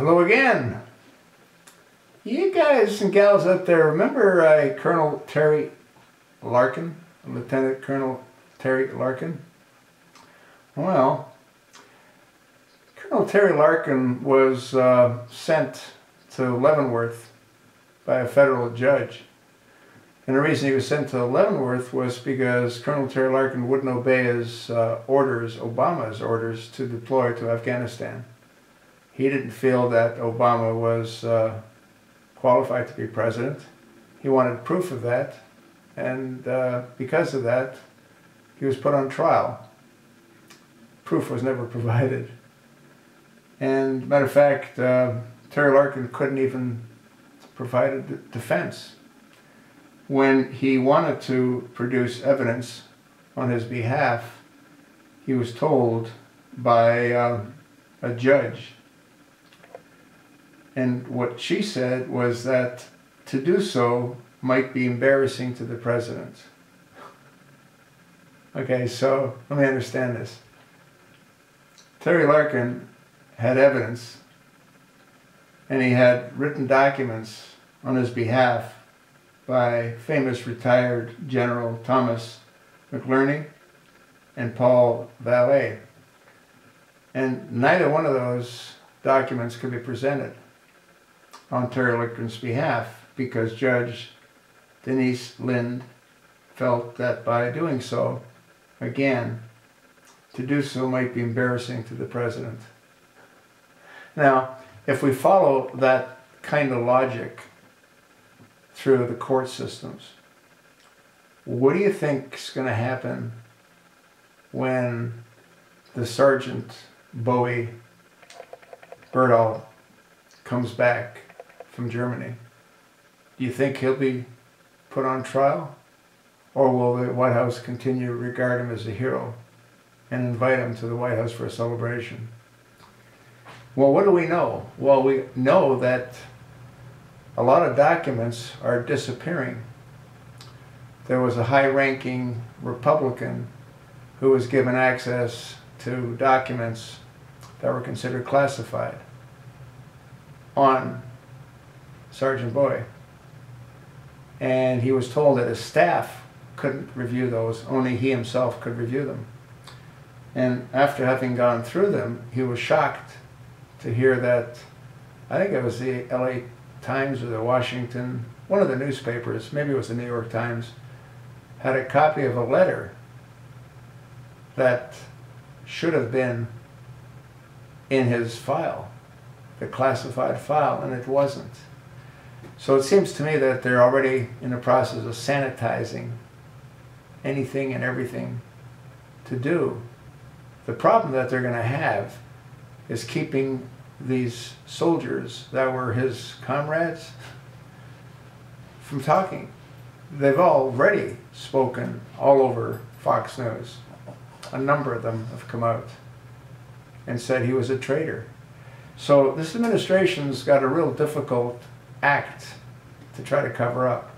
Hello again. You guys and gals out there, remember Colonel Terry Larkin, Lieutenant Colonel Terry Larkin? Well, Colonel Terry Larkin was sent to Leavenworth by a federal judge. And the reason he was sent to Leavenworth was because Colonel Terry Larkin wouldn't obey his orders, Obama's orders, to deploy to Afghanistan. He didn't feel that Obama was qualified to be president. He wanted proof of that, and because of that, he was put on trial. Proof was never provided. And matter of fact, Terry Larkin couldn't even provide a defense. When he wanted to produce evidence on his behalf, he was told by a judge, and what she said was that to do so might be embarrassing to the president. Okay, so let me understand this. Terry Larkin had evidence, and he had written documents on his behalf by famous retired General Thomas McInerney and Paul Valet. And neither one of those documents could be presented on Terry Larkin's behalf because Judge Denise Lind felt that by doing so, again, to do so might be embarrassing to the president. Now, if we follow that kind of logic through the court systems, what do you think is going to happen when the Sergeant Bowe Bergdahl comes back from Germany? Do you think he'll be put on trial? Or will the White House continue to regard him as a hero and invite him to the White House for a celebration? Well, what do we know? Well, we know that a lot of documents are disappearing. There was a high-ranking Republican who was given access to documents that were considered classified on Sergeant Bowe. And he was told that his staff couldn't review those, only he himself could review them. And after having gone through them, he was shocked to hear that, I think it was the LA Times or the Washington, one of the newspapers, maybe it was the New York Times, had a copy of a letter that should have been in his file, the classified file, and it wasn't. So it seems to me that they're already in the process of sanitizing anything and everything to do. The problem that they're going to have is keeping these soldiers that were his comrades from talking. They've already spoken all over Fox News. A number of them have come out and said he was a traitor. So this administration's got a real difficult act to try to cover up.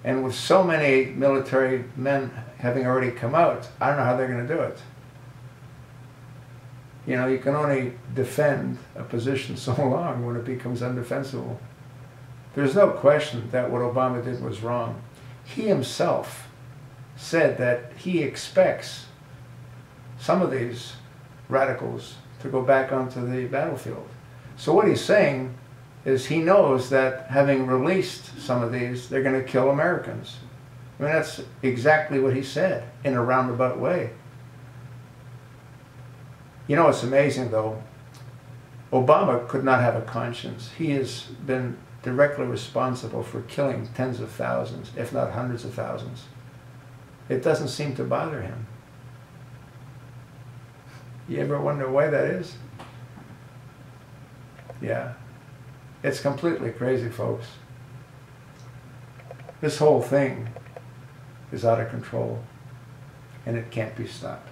And with so many military men having already come out, I don't know how they're going to do it. You know, you can only defend a position so long when it becomes undefensible. There's no question that what Obama did was wrong. He himself said that he expects some of these radicals to go back onto the battlefield. So what he's saying is he knows that having released some of these, they're going to kill Americans. I mean, that's exactly what he said in a roundabout way. You know, it's amazing though. Obama could not have a conscience. He has been directly responsible for killing tens of thousands, if not hundreds of thousands. It doesn't seem to bother him. You ever wonder why that is? Yeah. It's completely crazy, folks. This whole thing is out of control, and it can't be stopped.